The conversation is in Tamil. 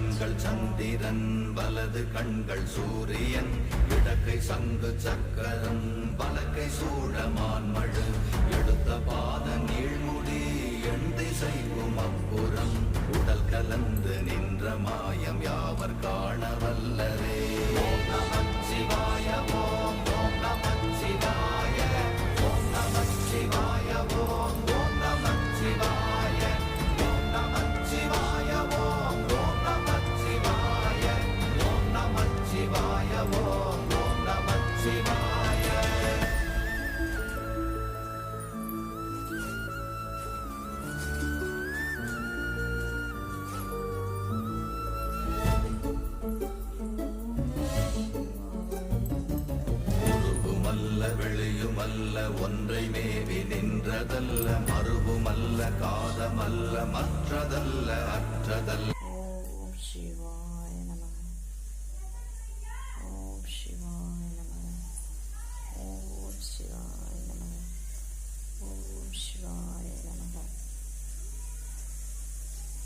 கண்கள் சந்திரன் வலது கண்கள் சூரியன் இடக்கை சங்கு சக்கரம் வலக்கை சூழமான்மழு எடுத்த பாத நீழ்முடி எண் திசைக்கும் அப்புறம் உடல் கலந்து நின்ற மாயம் யாவர் காண வல்லரே. ஓம் நமச்சிவாய ஓம் ஓம் நமச்சிவாய ஓம் நமச்சிவாய ஓம் ஓம் நமச்சிவாய ஓம் நமச்சிவாய ஓம் ஓம் நமச்சிவாய ஓம் நமச்சிவாய ஓம் ஓம் நமச்சிவாய. வெளியுமல்ல ஒன்றை மேவி நின்றதல்ல மறுவுமல்ல காதமல்ல மற்றதல்ல அற்றதல்ல